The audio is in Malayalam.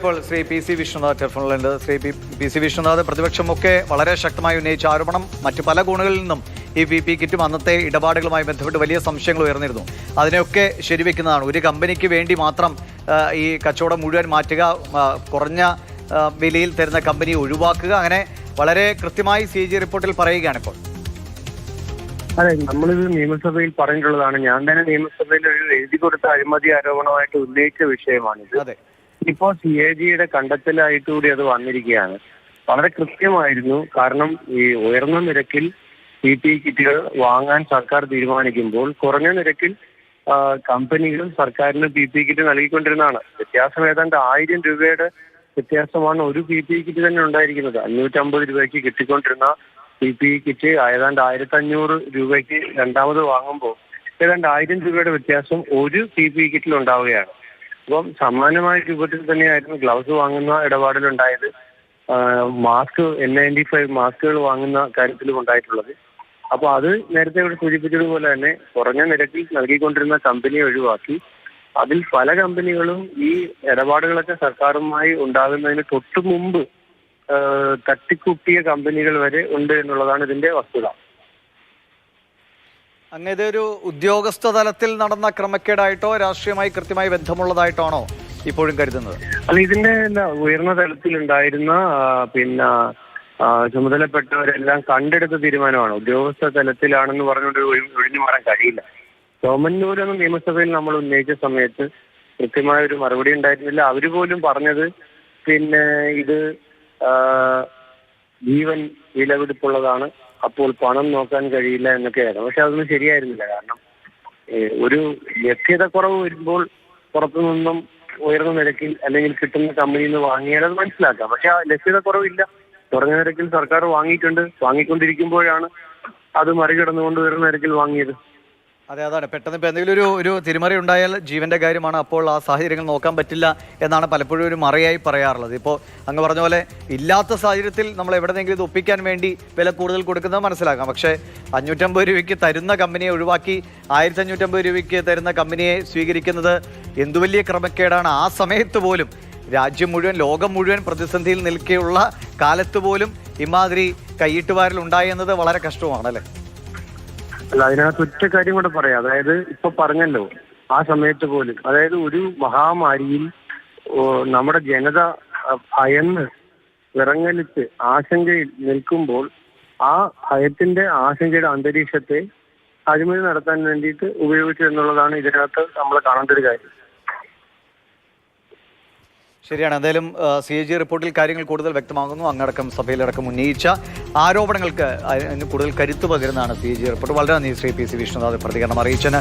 ഇപ്പോൾ ശ്രീ പി സി വിശ്വനാഥ് ടെലിഫോണിലുണ്ട്. ശ്രീ പി സി വിശ്വനാഥ്, പ്രതിപക്ഷമൊക്കെ വളരെ ശക്തമായി ഉന്നയിച്ച ആരോപണം മറ്റു പല കോണുകളിൽ നിന്നും ഈ പി കിറ്റും അന്നത്തെ ഇടപാടുകളുമായി ബന്ധപ്പെട്ട് വലിയ സംശയങ്ങൾ ഉയർന്നിരുന്നു. അതിനെയൊക്കെ ശരിവെക്കുന്നതാണ്. ഒരു കമ്പനിക്ക് വേണ്ടി മാത്രം ഈ കച്ചവടം മുഴുവൻ മാറ്റുക, കുറഞ്ഞ വിലയിൽ തരുന്ന കമ്പനി ഒഴിവാക്കുക, അങ്ങനെ വളരെ കൃത്യമായി CAG റിപ്പോർട്ടിൽ പറയുകയാണ് ഇപ്പോൾ. അതെ, നമ്മളിത് നിയമസഭയിൽ പറഞ്ഞിട്ടുള്ളതാണ്. ഞാൻ തന്നെ നിയമസഭയിൽ ഒരു എഴുതി കൊടുത്ത അഴിമതി ആരോപണമായിട്ട് ഉന്നയിച്ച വിഷയമാണിത്. അതെ, ഇപ്പോ CAGയുടെ കണ്ടെത്തലായിട്ട് കൂടി അത് വന്നിരിക്കുകയാണ്. വളരെ കൃത്യമായിരുന്നു. കാരണം ഈ ഉയർന്ന നിരക്കിൽ PPE കിറ്റുകൾ വാങ്ങാൻ സർക്കാർ തീരുമാനിക്കുമ്പോൾ കുറഞ്ഞ നിരക്കിൽ കമ്പനികൾ സർക്കാരിന് PPE കിറ്റ് നൽകിക്കൊണ്ടിരുന്നതാണ്. വ്യത്യാസം ഏതാണ്ട് 1000 രൂപയുടെ വ്യത്യാസമാണ് ഒരു PPE കിറ്റ് തന്നെ ഉണ്ടായിരിക്കുന്നത്. 550 രൂപയ്ക്ക് കിട്ടിക്കൊണ്ടിരുന്ന PPE കിറ്റ് ഏതാണ്ട് 1500 രൂപയ്ക്ക് രണ്ടാമത് വാങ്ങുമ്പോൾ ഏതാണ്ട് 1000 രൂപയുടെ വ്യത്യാസം ഒരു PPE കിറ്റിൽ ഉണ്ടാവുകയാണ്. അപ്പം സമാനമായ രൂപത്തിൽ തന്നെയായിരുന്നു ഗ്ലൗസ് വാങ്ങുന്ന ഇടപാടിലുണ്ടായത്, മാസ്ക് N95 മാസ്കുകൾ വാങ്ങുന്ന കാര്യത്തിലും ഉണ്ടായിട്ടുള്ളത്. അപ്പൊ അത് നേരത്തെ ഇവിടെ സൂചിപ്പിച്ചതുപോലെ തന്നെ കുറഞ്ഞ നിരക്കിൽ നൽകിക്കൊണ്ടിരുന്ന കമ്പനിയെ ഒഴിവാക്കി അതിൽ പല കമ്പനികളും ഈ ഇടപാടുകളൊക്കെ സർക്കാരുമായി ഉണ്ടാകുന്നതിന് തൊട്ടു മുമ്പ് തട്ടിക്കുട്ടിയ കമ്പനികൾ വരെ ഉണ്ട് എന്നുള്ളതാണ് ഇതിന്റെ വസ്തുത. അങ്ങ് ഇതൊരു ഉദ്യോഗസ്ഥ തലത്തിൽ നടന്ന ക്രമക്കേടായിട്ടോ രാഷ്ട്രീയമായി കൃത്യമായി ബന്ധമുള്ളതായിട്ടാണോ ഇപ്പോഴും കരുതുന്നത്? അല്ല, ഇതിന്റെ ഉയർന്ന തലത്തിലുണ്ടായിരുന്ന ചുമതലപ്പെട്ടവരെല്ലാം കണ്ടെടുത്ത തീരുമാനമാണ്. ഉദ്യോഗസ്ഥ തലത്തിലാണെന്ന് പറഞ്ഞുകൊണ്ട് ഒഴിഞ്ഞു മാറാൻ കഴിയില്ല. സോമന്നൂരെന്ന നിയമസഭയിൽ നമ്മൾ ഉന്നയിച്ച സമയത്ത് കൃത്യമായ ഒരു മറുപടി ഉണ്ടായിരുന്നില്ല. അവര് പോലും പറഞ്ഞത് ഇത് ജീവൻ വിലപിടിപ്പുള്ളതാണ്, അപ്പോൾ പണം നോക്കാൻ കഴിയില്ല എന്നൊക്കെയായിരുന്നു. പക്ഷെ അതൊന്നും ശരിയായിരുന്നില്ല. കാരണം ഒരു ലഭ്യത കുറവ് വരുമ്പോൾ പുറത്തു നിന്നും ഉയർന്ന നിരക്കിൽ അല്ലെങ്കിൽ കിട്ടുന്ന കമ്പനിയിൽ നിന്ന് വാങ്ങിയാൽ അത് മനസ്സിലാക്കാം. പക്ഷെ ആ ലഭ്യത കുറവില്ല. കുറഞ്ഞ നിരക്കിൽ സർക്കാർ വാങ്ങിയിട്ടുണ്ട്. വാങ്ങിക്കൊണ്ടിരിക്കുമ്പോഴാണ് അത് മറികടന്നുകൊണ്ട് ഉയർന്ന നിരക്കിൽ വാങ്ങിയത്. അതാണ് പെട്ടെന്ന് ഇപ്പം എന്തെങ്കിലും ഒരു തിരിമറി ഉണ്ടായാൽ ജീവന്റെ കാര്യമാണ്. അപ്പോൾ ആ സാഹചര്യങ്ങൾ നോക്കാൻ പറ്റില്ല എന്നാണ് പലപ്പോഴും ഒരു മറയായി പറയാറുള്ളത്. ഇപ്പോൾ അങ്ങ് പറഞ്ഞ പോലെ ഇല്ലാത്ത സാഹചര്യത്തിൽ നമ്മൾ എവിടെയെങ്കിലും ഇത് ഒപ്പിക്കാൻ വേണ്ടി വില കൂടുതൽ കൊടുക്കുന്നത് മനസ്സിലാക്കാം. പക്ഷേ 550 രൂപയ്ക്ക് തരുന്ന കമ്പനിയെ ഒഴിവാക്കി 1550 രൂപയ്ക്ക് തരുന്ന കമ്പനിയെ സ്വീകരിക്കുന്നത് എന്തു വലിയ ക്രമക്കേടാണ്. ആ സമയത്ത് പോലും രാജ്യം മുഴുവൻ, ലോകം മുഴുവൻ പ്രതിസന്ധിയിൽ നിൽക്കെയുള്ള കാലത്ത് പോലും ഇമാതിരി കൈയിട്ടുവാരൽ ഉണ്ടായി എന്നത് വളരെ കഷ്ടമാണ്, അല്ലേ? അല്ല, അതിനകത്ത് ഒറ്റ കാര്യം കൂടെ പറയാം. അതായത് ഇപ്പൊ പറഞ്ഞല്ലോ, ആ സമയത്ത് പോലും, അതായത് ഒരു മഹാമാരിയിൽ നമ്മുടെ ജനത ഭയന്ന് വിറങ്ങലിച്ച് ആശങ്കയിൽ നിൽക്കുമ്പോൾ ആ ഭയത്തിന്റെ ആശങ്കയുടെ അന്തരീക്ഷത്തെ അഴിമതി നടത്താൻ വേണ്ടിയിട്ട് ഉപയോഗിച്ചു എന്നുള്ളതാണ് ഇതിനകത്ത് നമ്മൾ കാണേണ്ട ഒരു കാര്യം. ശരിയാണ്. എന്തായാലും CAG റിപ്പോർട്ടിൽ കാര്യങ്ങൾ കൂടുതൽ വ്യക്തമാകുന്നു. അങ്ങടക്കം സഭയിലടക്കം ഉന്നയിച്ച ആരോപണങ്ങൾക്ക് കൂടുതൽ കരുത്തു പകരുന്നതാണ് CAG റിപ്പോർട്ട്. വളരെ നന്ദി ശ്രീ പി സി വിശ്വനാഥ് പ്രതികരണം അറിയിച്ചതിന്.